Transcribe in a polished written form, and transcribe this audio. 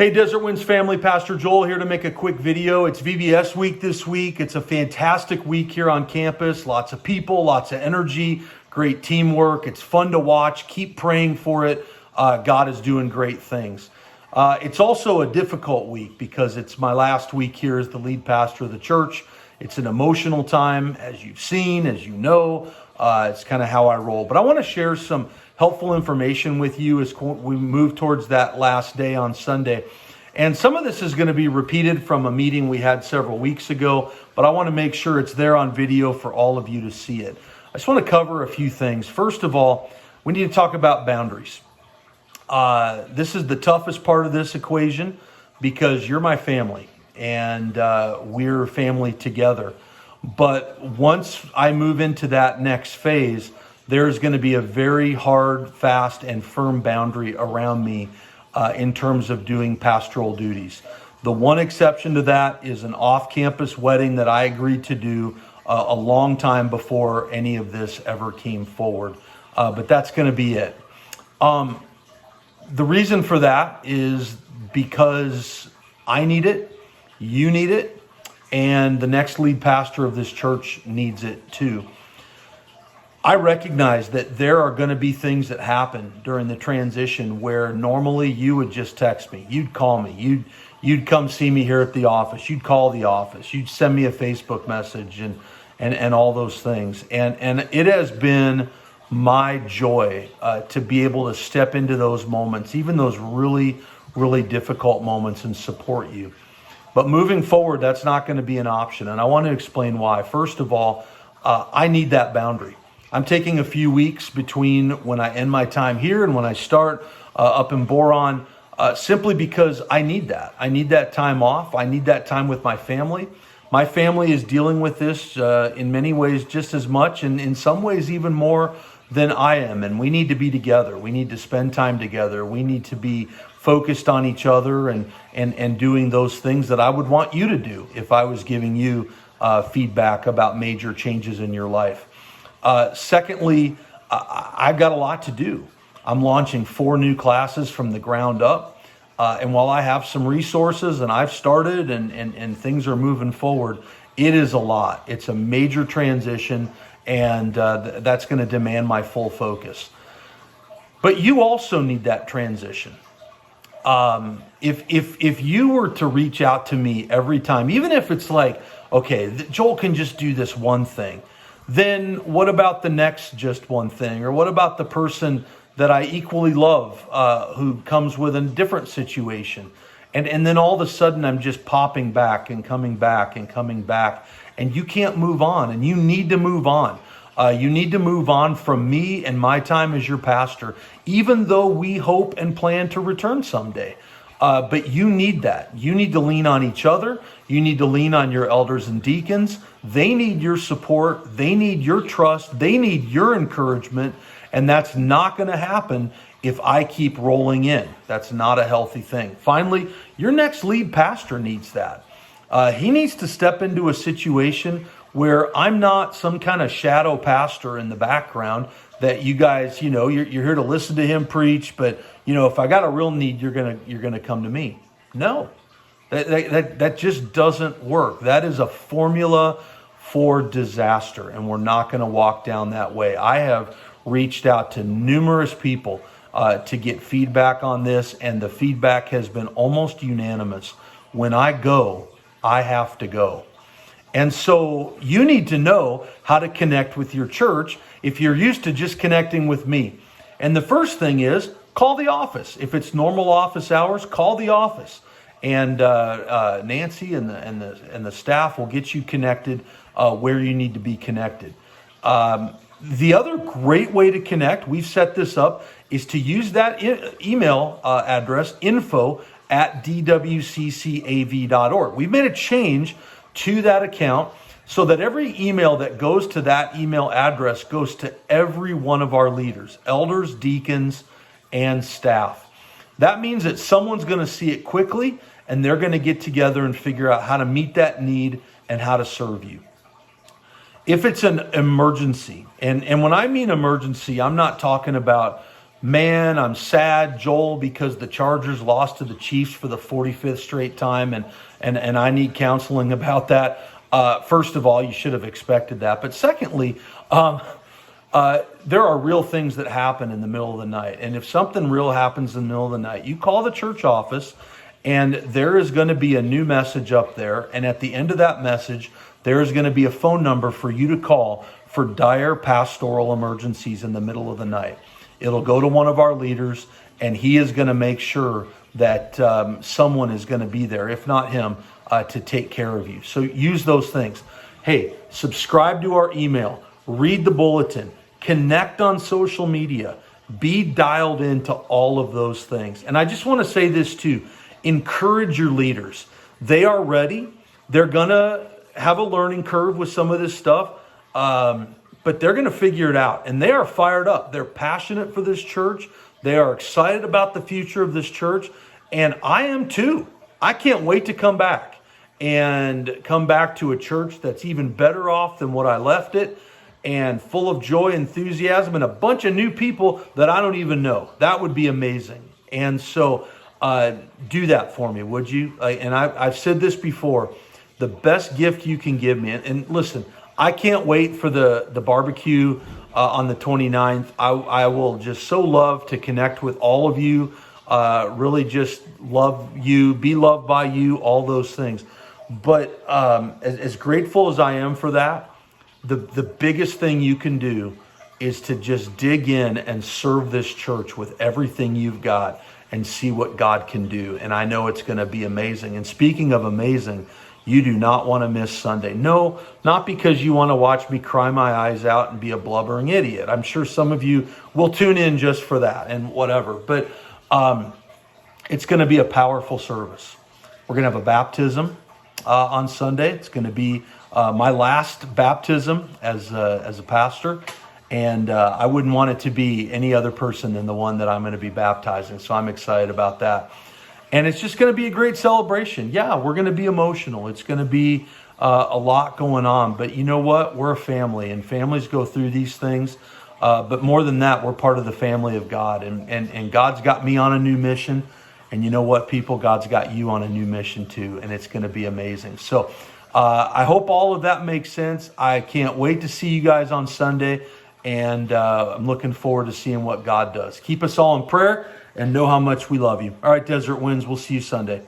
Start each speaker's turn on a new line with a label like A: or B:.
A: Hey Desert Winds family, Pastor Joel here to make a quick video. It's VBS week this week. It's a fantastic week here on campus. Lots of people, lots of energy, great teamwork. It's fun to watch. Keep praying for it. God is doing great things. It's also a difficult week because it's my last week here as the lead pastor of the church. It's an emotional time, as you've seen, as you know. It's kind of how I roll. But I want to share some helpful information with you as we move towards that last day on Sunday. And some of this is going to be repeated from a meeting we had several weeks ago, but I want to make sure it's there on video for all of you to see it. I just want to cover a few things. First of all, we need to talk about boundaries. This is the toughest part of this equation because you're my family and we're family together. But once I move into that next phase, there's going to be a very hard, fast, and firm boundary around me in terms of doing pastoral duties. The one exception to that is an off-campus wedding that I agreed to do a long time before any of this ever came forward. But that's going to be it. The reason for that is because I need it, you need it, and the next lead pastor of this church needs it too. I recognize that there are going to be things that happen during the transition where normally you would just text me, you'd call me, you'd come see me here at the office, you'd call the office, you'd send me a Facebook message and all those things. And it has been my joy to be able to step into those moments, even those really, really difficult moments, and support you. But moving forward, that's not going to be an option. And I want to explain why. First of all, I need that boundary. I'm taking a few weeks between when I end my time here and when I start up in Boron, simply because I need that. I need that time off. I need that time with my family. My family is dealing with this in many ways just as much, and in some ways even more than I am. And we need to be together. We need to spend time together. We need to be focused on each other and doing those things that I would want you to do if I was giving you feedback about major changes in your life. Secondly, I've got a lot to do. I'm launching 4 new classes from the ground up. And while I have some resources and I've started and things are moving forward, it is a lot. It's a major transition, and that's going to demand my full focus. But you also need that transition. If you were to reach out to me every time, even if it's like, okay, Joel can just do this one thing, then what about the next just one thing? Or what about the person that I equally love who comes with a different situation? And then all of a sudden I'm just popping back and coming back and coming back, and you can't move on, and you need to move on. You need to move on from me and my time as your pastor, even though we hope and plan to return someday. But you need that. You need to lean on each other. You need to lean on your elders and deacons. They need your support. They need your trust. They need your encouragement. And that's not going to happen if I keep rolling in. That's not a healthy thing. Finally, your next lead pastor needs that. He needs to step into a situation where I'm not some kind of shadow pastor in the background that you guys, you're here to listen to him preach, but if I got a real need, you're gonna come to me. No, that just doesn't work. That is a formula for disaster, and we're not going to walk down that way. I have reached out to numerous people to get feedback on this, and the feedback has been almost unanimous. When I go, I have to go. And so you need to know how to connect with your church if you're used to just connecting with me. And the first thing is call the office. If it's normal office hours, call the office. And Nancy and the staff will get you connected where you need to be connected. The other great way to connect, we've set this up, is to use that email address, info@dwccav.org. We've made a change to that account so that every email that goes to that email address goes to every one of our leaders, elders, deacons, and staff. That means that someone's going to see it quickly, and they're going to get together and figure out how to meet that need and how to serve you. If it's an emergency, and when I mean emergency, I'm not talking about man, I'm sad, Joel, because the Chargers lost to the Chiefs for the 45th straight time, and I need counseling about that. First of all, you should have expected that. But secondly, there are real things that happen in the middle of the night. And if something real happens in the middle of the night, you call the church office, and there is going to be a new message up there. And at the end of that message, there is going to be a phone number for you to call for dire pastoral emergencies in the middle of the night. It'll go to one of our leaders, and he is going to make sure that someone is going to be there, if not him, to take care of you. So use those things. Hey, subscribe to our email, read the bulletin, connect on social media, be dialed into all of those things. And I just want to say this too, encourage your leaders. They are ready. They're going to have a learning curve with some of this stuff. But they're going to figure it out, and they are fired up. They're passionate for this church. They are excited about the future of this church, and I am too. I can't wait to come back to a church that's even better off than what I left it, and full of joy, enthusiasm, and a bunch of new people that I don't even know. That would be amazing. And so do that for me, would you? And I've said this before, the best gift you can give me, and listen, I can't wait for the barbecue on the 29th. I will just so love to connect with all of you, really just love you, be loved by you, all those things. But as grateful as I am for that, the biggest thing you can do is to just dig in and serve this church with everything you've got and see what God can do. And I know it's going to be amazing. And speaking of amazing, you do not want to miss Sunday. No, not because you want to watch me cry my eyes out and be a blubbering idiot. I'm sure some of you will tune in just for that and whatever. But it's going to be a powerful service. We're going to have a baptism on Sunday. It's going to be my last baptism as a pastor. And I wouldn't want it to be any other person than the one that I'm going to be baptizing. So I'm excited about that. And it's just going to be a great celebration. Yeah, we're going to be emotional. It's going to be a lot going on. But you know what? We're a family, and families go through these things. But more than that, we're part of the family of God. And God's got me on a new mission. And you know what, people? God's got you on a new mission too. And it's going to be amazing. So I hope all of that makes sense. I can't wait to see you guys on Sunday. And I'm looking forward to seeing what God does. Keep us all in prayer. And know how much we love you. All right, Desert Winds, we'll see you Sunday.